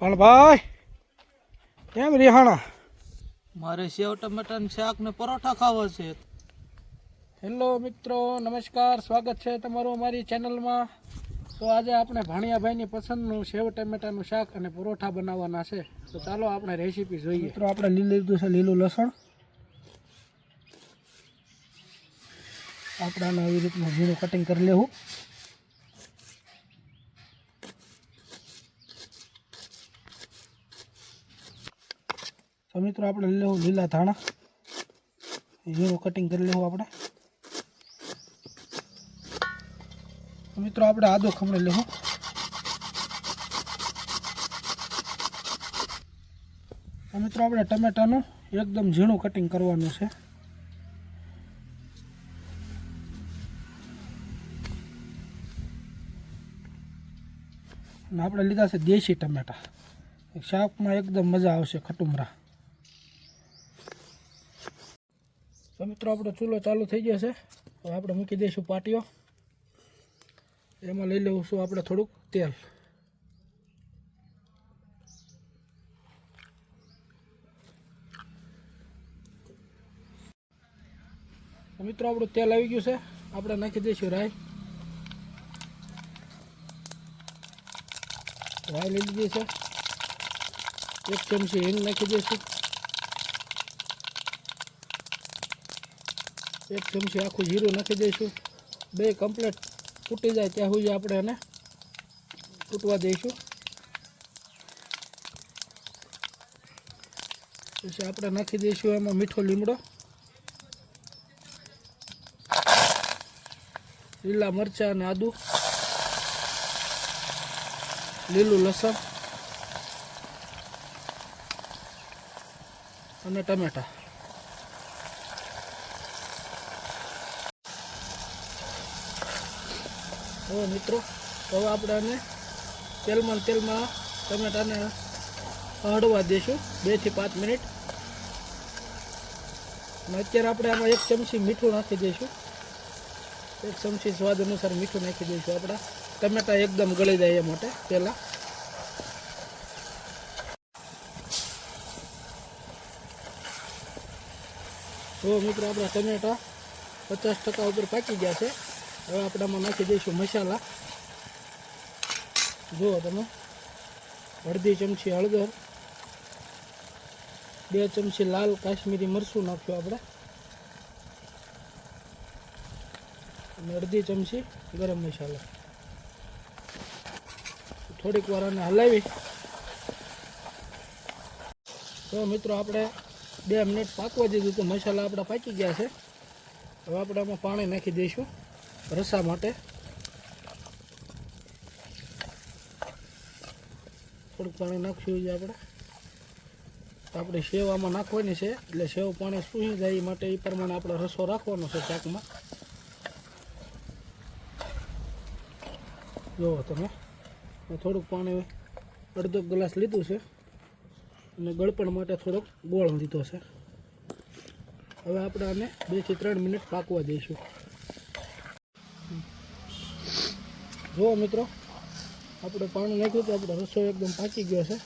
પણ ભાઈ કેમ રિહાણા? મારે સેવ ટમેટાનું શાક ને પરોઠા ખાવા છે. હેલો મિત્રો, નમસ્કાર, સ્વાગત છે તમારું અમારી ચેનલમાં. તો આજે આપણે ભાણિયાભાઈની પસંદનું સેવ ટમેટાનું શાક અને પરોઠા બનાવવાના છે. તો ચાલો આપણે રેસીપી જોઈએ. મિત્રો આપણે લીધું છે લીલું લસણ. આપણે આને આવી રીતના ઝીણું કટિંગ કરી લેવું. તો મિત્રો આપણે લેવું લીલા ધાણા, ઝીણું કટિંગ કરી લેવું આપણે. તો મિત્રો આપણે આદુ ખમણી લેવું. તો મિત્રો આપણે ટમેટાનું એકદમ ઝીણું કટિંગ કરવાનું છે. અને આપણે લીધા છે દેશી ટમેટા. શાકમાં એકદમ મજા આવશે, ખટુમરા. તો મિત્રો આપણો ચૂલો ચાલુ થઈ ગયો છે. હવે આપણે મૂકી દઈશું પાટીઓ. એમાં લઈ લેવું છું આપણે થોડુંક તેલ. તો મિત્રો આપણું તેલ આવી ગયું છે. આપણે નાખી દઈશું રાઈ. રાઈ લઈ લીધી છે. 1 ચમચી હિંગ નાખી દઈશું. 1 ચમચી આખું જીરું નાખી દઈશું. 2 કમ્પ્લીટ ફૂટી જાય ત્યાં સુધી આપણે એને ફૂટવા દઈશું. પછી આપણે નાખી દઈશું એમાં મીઠો લીમડો, લીલા મરચાં અને આદુ, લીલું લસણ અને ટમેટા. હવે મિત્રો હવે આપણે આને તેલમાં ટમેટાને હળવા દઈશું 2 થી 5 મિનિટ. અને અત્યારે આપણે આમાં 1 ચમચી મીઠું નાખી દઈશું. 1 ચમચી સ્વાદ અનુસાર મીઠું નાખી દઈશું. આપણા ટમેટા એકદમ ગળી જાય એ માટે પહેલાં. તો મિત્રો આપણા ટમેટા 50% ઉપર પાકી ગયા છે. હવે આપણે આમાં નાખી દઈશું મસાલા. જુઓ તમે, અડધી ચમચી હળદર, 2 ચમચી લાલ કાશ્મીરી મરચું નાખ્યું આપણે, અને અડધી ચમચી ગરમ મસાલો. થોડીક વાર આને હલાવી. તો મિત્રો આપણે 2 મિનિટ પાકવા દીધું તો મસાલા આપણા પાકી ગયા છે. હવે આપણે આમાં પાણી નાખી દઈશું રસા માટે. થોડુંક પાણી નાખશું આપણે સેવ આમાં નાખવાની છે, એટલે સેવ પાણી સૂઈ જાય એ માટે એ પ્રમાણે આપણે રસો રાખવાનો છે શાકમાં. જુઓ તમે, થોડુંક પાણી અડધો ગ્લાસ લીધું છે અને ગળપણ માટે થોડોક ગોળ લીધો છે. હવે આપણે આને 2 થી 3 મિનિટ પાકવા દઈશું. જુઓ મિત્રો, આપણે પાણી નાખ્યું તો આપણો રસો એકદમ પાકી ગયો છે.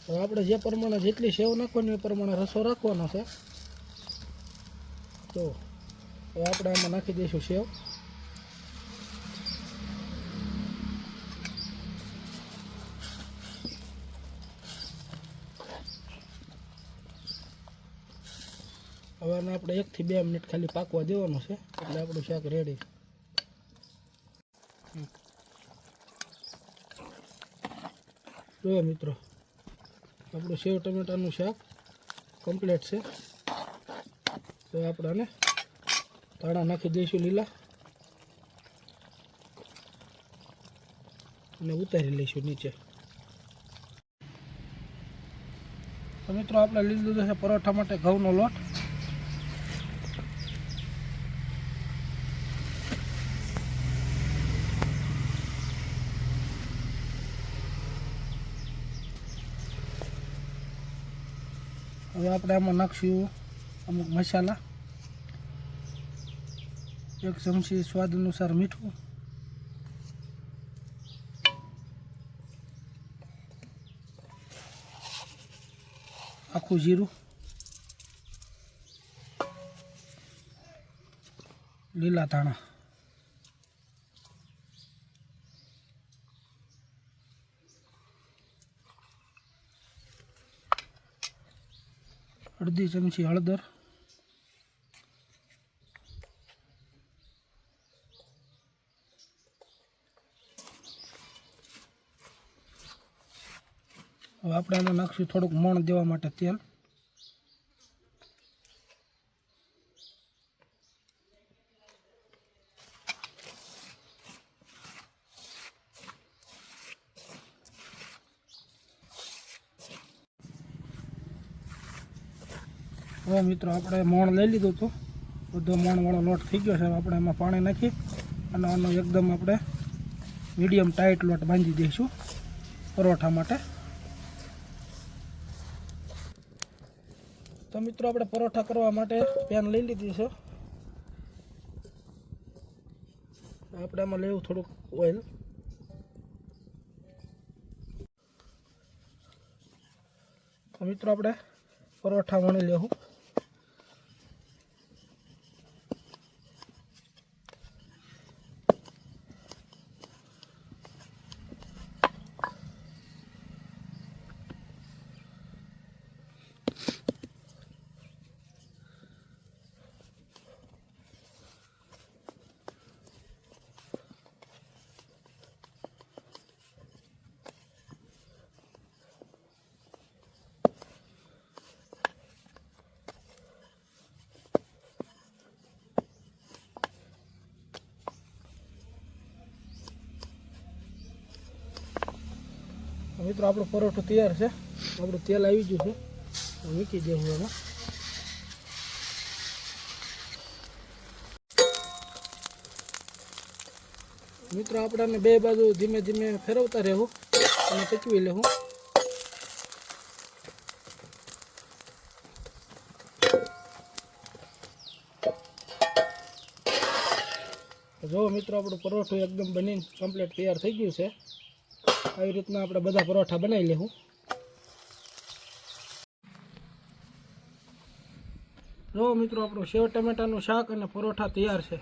હવે આપણે જે પ્રમાણે જેટલી સેવ નાખવાની એ પ્રમાણે રસો રાખવાનો છે. તો હવે આપણે આમાં નાખી દઈશું સેવ. હવે આને આપણે 1 થી 2 મિનિટ ખાલી પાકવા દેવાનું છે, એટલે આપણું શાક રેડી. જુઓ મિત્રો, આપણું સેવ ટમેટાનું શાક કમ્પ્લીટ છે. તો આપણે આને ધાણા નાખી દઈશું લીલા, અને ઉતારી લઈશું નીચે. તો મિત્રો આપણે લીધું છે પરોઠા માટે ઘઉંનો લોટ. હવે આપણે આમાં નાખશું અમુક મસાલા. 1 ચમચી સ્વાદ અનુસાર મીઠું, આખું જીરું, લીલા ધાણા, અડધી ચમચી હળદર, હવે આપણે આમાં નાખશું થોડુંક મોણ દેવા માટે તેલ, હવે મિત્રો આપણે મોણ લઈ લીધું હતું, બધો મોણવાળો લોટ થઈ ગયો છે. આપણે એમાં પાણી નાખી અને આનો એકદમ આપણે મીડિયમ ટાઈટ લોટ બાંધી દઈશું પરોઠા માટે. તો મિત્રો આપણે પરોઠા કરવા માટે પેન લઈ લીધી છે. આપણે આમાં લેવું થોડુંક ઓઇલ. તો મિત્રો આપણે પરોઠા વણી લેવું. મિત્રો આપણું પરોઠું તૈયાર છે. આપણું તેલ આવી ગયું છે, મૂકી દેવું એમાં. મિત્રો આપણે બે બાજુ ધીમે ધીમે ફેરવતા રહેવું અને પચવી લેવું. જો મિત્રો આપણું પરોઠું એકદમ બનીને કમ્પ્લીટ તૈયાર થઈ ગયું છે. આવી રીતના આપણે બધા પરોઠા બનાવી લેવું. જો મિત્રો આપણું સેવ ટમેટાનું શાક અને પરોઠા તૈયાર છે.